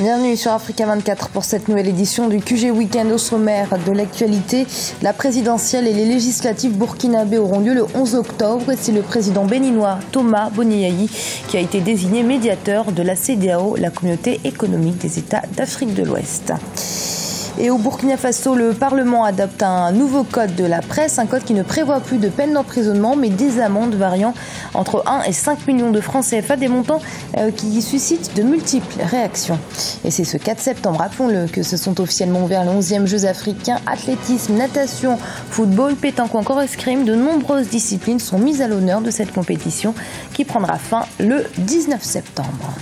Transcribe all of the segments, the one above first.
Bienvenue sur Africa 24 pour cette nouvelle édition du QG Week-end. Au sommaire de l'actualité, la présidentielle et les législatives burkinabées auront lieu le 11 octobre et c'est le président béninois Thomas Boniayi qui a été désigné médiateur de la CEDEAO, la communauté économique des États d'Afrique de l'Ouest. Et au Burkina Faso, le Parlement adopte un nouveau code de la presse, un code qui ne prévoit plus de peine d'emprisonnement, mais des amendes variant entre 1 et 5 millions de francs CFA, des montants qui suscitent de multiples réactions. Et c'est ce 4 septembre, rappelons-le, que se sont officiellement ouverts les 11e Jeux africains, athlétisme, natation, football, pétanque ou encore escrime. De nombreuses disciplines sont mises à l'honneur de cette compétition qui prendra fin le 19 septembre.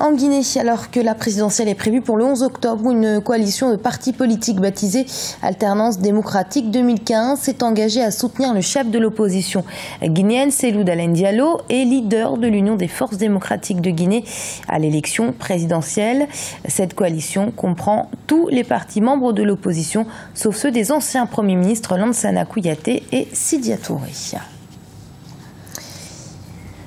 En Guinée, alors que la présidentielle est prévue pour le 11 octobre, une coalition de partis politiques baptisée Alternance démocratique 2015 s'est engagée à soutenir le chef de l'opposition guinéenne, Cellou Dalein Diallo, et leader de l'Union des forces démocratiques de Guinée à l'élection présidentielle. Cette coalition comprend tous les partis membres de l'opposition, sauf ceux des anciens premiers ministres Lansana Kouyaté et Sidya Touré.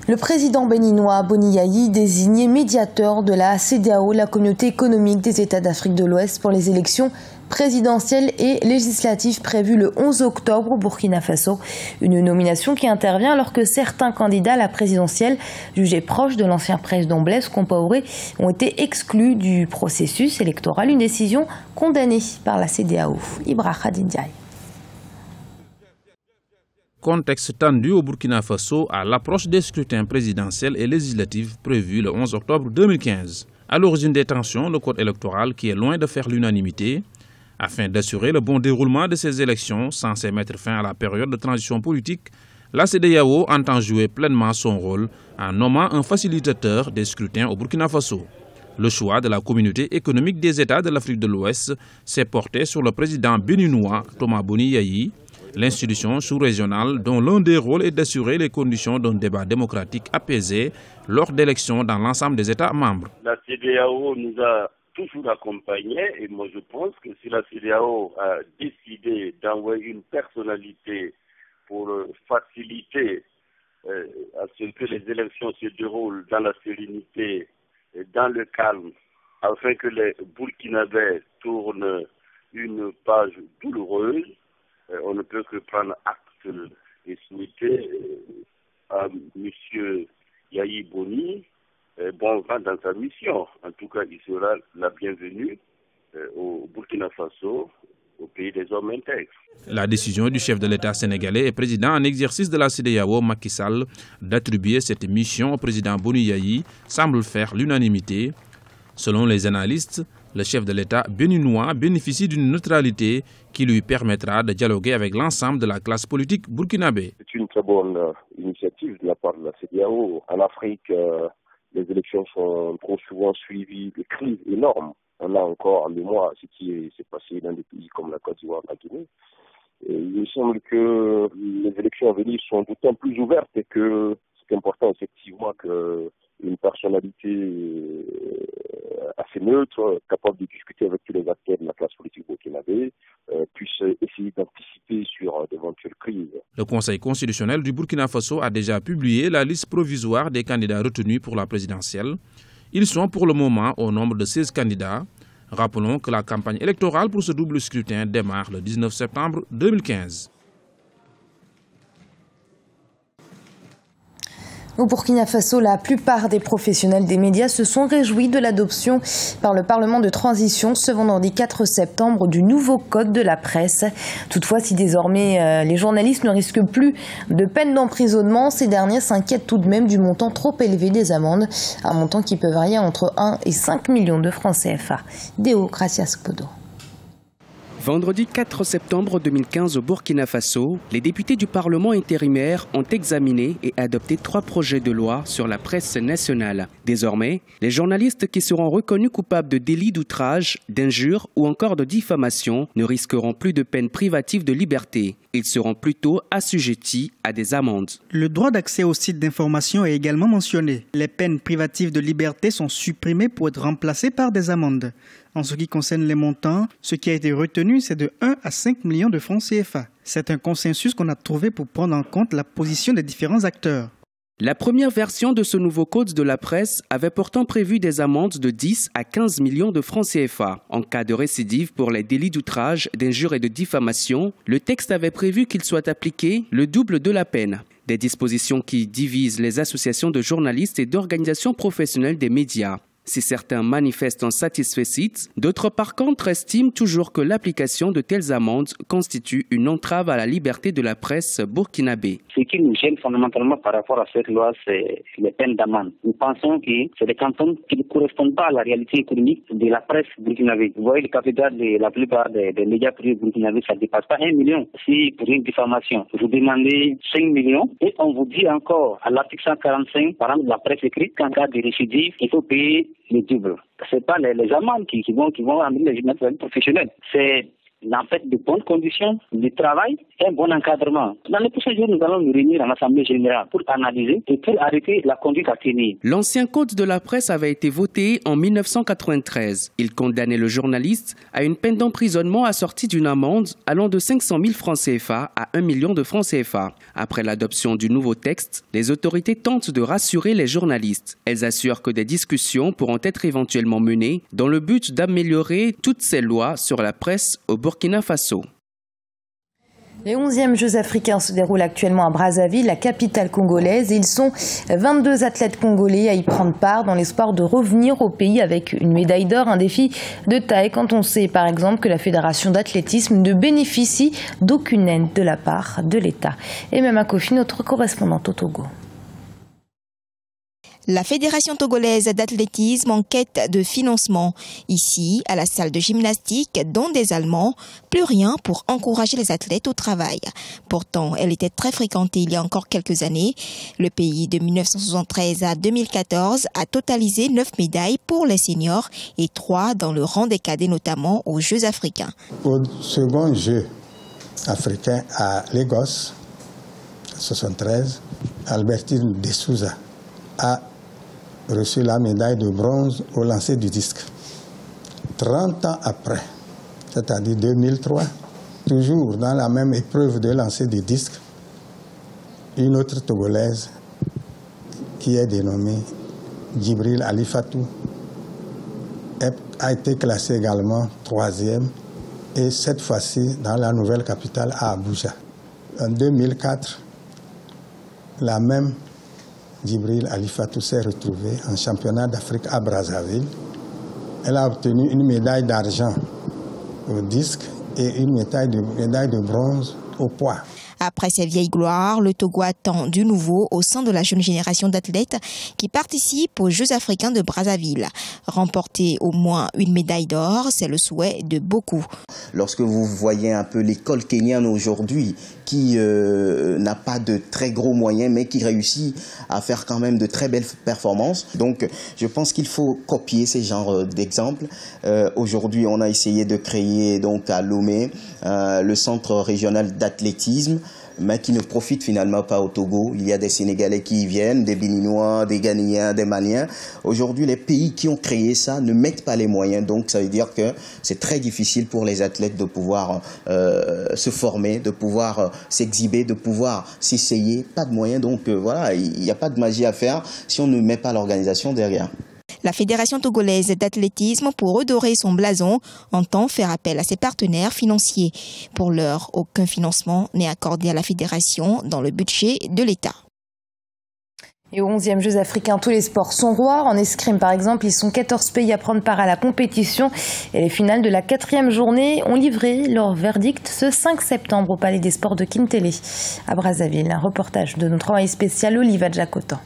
Le président béninois Boniayi, désigné médiateur de la CEDEAO, la communauté économique des États d'Afrique de l'Ouest, pour les élections présidentielles et législatives prévues le 11 octobre au Burkina Faso. Une nomination qui intervient alors que certains candidats à la présidentielle, jugés proches de l'ancien président Blaise Compaoré, ont été exclus du processus électoral. Une décision condamnée par la CEDEAO. Ibra Khadindiaye. Contexte tendu au Burkina Faso à l'approche des scrutins présidentiels et législatifs prévus le 11 octobre 2015. À l'origine des tensions, le code électoral qui est loin de faire l'unanimité. Afin d'assurer le bon déroulement de ces élections censées mettre fin à la période de transition politique, la CEDEAO entend jouer pleinement son rôle en nommant un facilitateur des scrutins au Burkina Faso. Le choix de la communauté économique des États de l'Afrique de l'Ouest s'est porté sur le président béninois Thomas Boniayi, l'institution sous-régionale dont l'un des rôles est d'assurer les conditions d'un débat démocratique apaisé lors d'élections dans l'ensemble des États membres. La CEDEAO nous a toujours accompagnés et moi je pense que si la CEDEAO a décidé d'envoyer une personnalité pour faciliter à ce que les élections se déroulent dans la sérénité et dans le calme, afin que les Burkinabés tournent une page douloureuse, on ne peut que prendre acte et souhaiter à M. Yayi Boni bon vent dans sa mission. En tout cas, il sera la bienvenue au Burkina Faso, au pays des hommes intègres. La décision du chef de l'État sénégalais et président en exercice de la CEDEAO, Macky Sall, d'attribuer cette mission au président Boniayi semble faire l'unanimité. Selon les analystes, le chef de l'État béninois bénéficie d'une neutralité qui lui permettra de dialoguer avec l'ensemble de la classe politique burkinabé. C'est une très bonne initiative de la part de la CEDEAO. En Afrique, les élections sont trop souvent suivies de crises énormes. On a encore en mémoire ce qui s'est passé dans des pays comme la Côte d'Ivoire, la Guinée. Et il me semble que les élections à venir sont d'autant plus ouvertes et que c'est important effectivement qu'une personnalité assez neutre, capable de discuter avec tous les acteurs de la classe politique burkinabé, puisse essayer d'anticiper sur d'éventuelles crises. Le Conseil constitutionnel du Burkina Faso a déjà publié la liste provisoire des candidats retenus pour la présidentielle. Ils sont pour le moment au nombre de 16 candidats. Rappelons que la campagne électorale pour ce double scrutin démarre le 19 septembre 2015. Au Burkina Faso, la plupart des professionnels des médias se sont réjouis de l'adoption par le Parlement de transition ce vendredi 4 septembre du nouveau code de la presse. Toutefois, si désormais les journalistes ne risquent plus de peine d'emprisonnement, ces derniers s'inquiètent tout de même du montant trop élevé des amendes, un montant qui peut varier entre 1 et 5 millions de francs CFA. Deo Gracias Podo. Vendredi 4 septembre 2015 au Burkina Faso, les députés du Parlement intérimaire ont examiné et adopté 3 projets de loi sur la presse nationale. Désormais, les journalistes qui seront reconnus coupables de délits d'outrage, d'injures ou encore de diffamation ne risqueront plus de peine privative de liberté. Ils seront plutôt assujettis à des amendes. Le droit d'accès aux sites d'information est également mentionné. Les peines privatives de liberté sont supprimées pour être remplacées par des amendes. En ce qui concerne les montants, ce qui a été retenu, c'est de 1 à 5 millions de francs CFA. C'est un consensus qu'on a trouvé pour prendre en compte la position des différents acteurs. La première version de ce nouveau code de la presse avait pourtant prévu des amendes de 10 à 15 millions de francs CFA. En cas de récidive pour les délits d'outrage, d'injure et de diffamation, le texte avait prévu qu'il soit appliqué le double de la peine. Des dispositions qui divisent les associations de journalistes et d'organisations professionnelles des médias. Si certains manifestent un satisfecit, d'autres par contre estiment toujours que l'application de telles amendes constitue une entrave à la liberté de la presse burkinabé. Ce qui nous gêne fondamentalement par rapport à cette loi, c'est les peines d'amende. Nous pensons que c'est des cantons qui ne correspondent pas à la réalité économique de la presse burkinabé. Vous voyez, le capital de la plupart des médias privés burkinabés, ça ne dépasse pas 1 million. Si pour une diffamation, vous demandez 5 millions et on vous dit encore à l'article 145, par exemple, de la presse écrite, qu'en cas de récidive, il faut payer le double. Ce n'est pas les amendes qui vont amener les journalistes professionnels. C'est en fait de bonnes conditions de travail et un bon encadrement. Dans les prochains jours, nous allons nous réunir en Assemblée générale pour analyser et pour arrêter la conduite à tenir. L'ancien code de la presse avait été voté en 1993. Il condamnait le journaliste à une peine d'emprisonnement assortie d'une amende allant de 500 000 francs CFA à 1 million de francs CFA. Après l'adoption du nouveau texte, les autorités tentent de rassurer les journalistes. Elles assurent que des discussions pourront être éventuellement menées dans le but d'améliorer toutes ces lois sur la presse au Burkina Faso. Les 11e Jeux africains se déroulent actuellement à Brazzaville, la capitale congolaise. Ils sont 22 athlètes congolais à y prendre part dans l'espoir de revenir au pays avec une médaille d'or, un défi de taille quand on sait par exemple que la Fédération d'athlétisme ne bénéficie d'aucune aide de la part de l'État. Et même à Kofi, notre correspondante au Togo. La Fédération togolaise d'athlétisme en quête de financement. Ici, à la salle de gymnastique, dont des Allemands, plus rien pour encourager les athlètes au travail. Pourtant, elle était très fréquentée il y a encore quelques années. Le pays de 1973 à 2014 a totalisé 9 médailles pour les seniors et 3 dans le rang des cadets, notamment aux Jeux africains. Au second Jeu africain à Lagos, 1973, Albertine de Souza a reçu la médaille de bronze au lancer du disque. 30 ans après, c'est-à-dire 2003, toujours dans la même épreuve de lancer du disque, une autre Togolaise qui est dénommée Djibril Ali Fatou a été classée également 3e et cette fois-ci dans la nouvelle capitale à Abuja. En 2004, la même Djibril Ali Fatou s'est retrouvée en championnat d'Afrique à Brazzaville. Elle a obtenu une médaille d'argent au disque et une médaille de bronze au poids. Après ces vieilles gloires, le Togo attend du nouveau au sein de la jeune génération d'athlètes qui participent aux Jeux africains de Brazzaville. Remporter au moins une médaille d'or, c'est le souhait de beaucoup. Lorsque vous voyez un peu l'école kenyane aujourd'hui, qui n'a pas de très gros moyens, mais qui réussit à faire quand même de très belles performances. Donc, je pense qu'il faut copier ces genres d'exemples. Aujourd'hui, on a essayé de créer donc à Lomé le centre régional d'athlétisme, mais qui ne profite finalement pas au Togo. Il y a des Sénégalais qui y viennent, des Béninois, des Ghanéens, des Maliens. Aujourd'hui, les pays qui ont créé ça ne mettent pas les moyens. Donc, ça veut dire que c'est très difficile pour les athlètes de pouvoir se former, de pouvoir s'exhiber, de pouvoir s'essayer. Pas de moyens. Donc, voilà, il n'y a pas de magie à faire si on ne met pas l'organisation derrière. La Fédération togolaise d'athlétisme, pour redorer son blason, entend faire appel à ses partenaires financiers. Pour l'heure, aucun financement n'est accordé à la Fédération dans le budget de l'État. Et aux 11e Jeux africains, tous les sports sont rois. En escrime, par exemple, ils sont 14 pays à prendre part à la compétition. Et les finales de la 4e journée ont livré leur verdict ce 5 septembre au Palais des Sports de Kintélé, à Brazzaville. Un reportage de notre envoyé spécial Oliva Djakotan.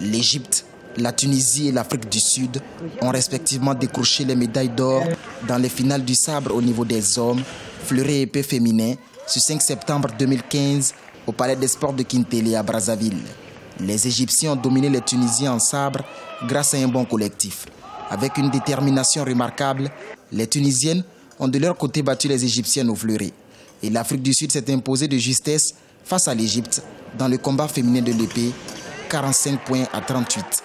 L'Égypte, la Tunisie et l'Afrique du Sud ont respectivement décroché les médailles d'or dans les finales du sabre au niveau des hommes, fleuret et épée féminin, ce 5 septembre 2015 au Palais des Sports de Kintélé à Brazzaville. Les Égyptiens ont dominé les Tunisiens en sabre grâce à un bon collectif. Avec une détermination remarquable, les Tunisiennes ont de leur côté battu les Égyptiennes au fleuret. Et l'Afrique du Sud s'est imposée de justesse face à l'Égypte dans le combat féminin de l'épée, 45 points à 38.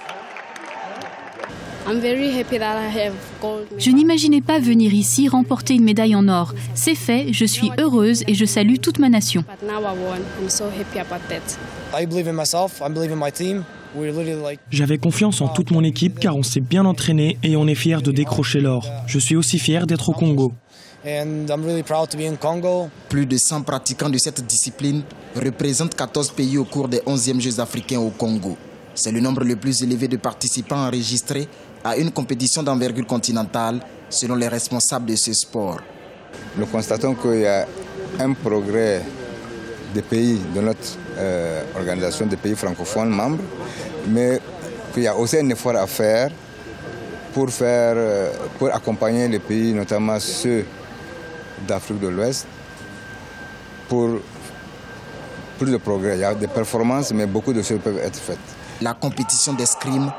Je n'imaginais pas venir ici remporter une médaille en or. C'est fait, je suis heureuse et je salue toute ma nation. J'avais confiance en toute mon équipe car on s'est bien entraîné et on est fiers de décrocher l'or. Je suis aussi fier d'être au Congo. Plus de 100 pratiquants de cette discipline représentent 14 pays au cours des 11e Jeux africains au Congo. C'est le nombre le plus élevé de participants enregistrés à une compétition d'envergure continentale, selon les responsables de ce sport. Nous constatons qu'il y a un progrès des pays de notre organisation, des pays francophones membres, mais qu'il y a aussi un effort à faire pour accompagner les pays, notamment ceux d'Afrique de l'Ouest, pour plus de progrès. Il y a des performances, mais beaucoup de choses peuvent être faites. La compétition d'escrime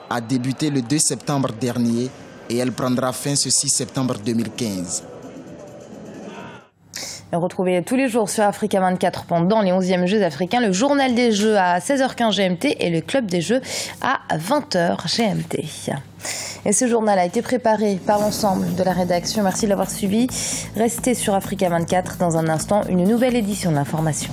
a débuté le 2 septembre dernier et elle prendra fin ce 6 septembre 2015. Retrouvez tous les jours sur Africa 24 pendant les 11e Jeux africains, le journal des Jeux à 16h15 GMT et le club des Jeux à 20h GMT. Et ce journal a été préparé par l'ensemble de la rédaction. Merci de l'avoir suivi. Restez sur Africa 24 dans un instant, une nouvelle édition de l'information.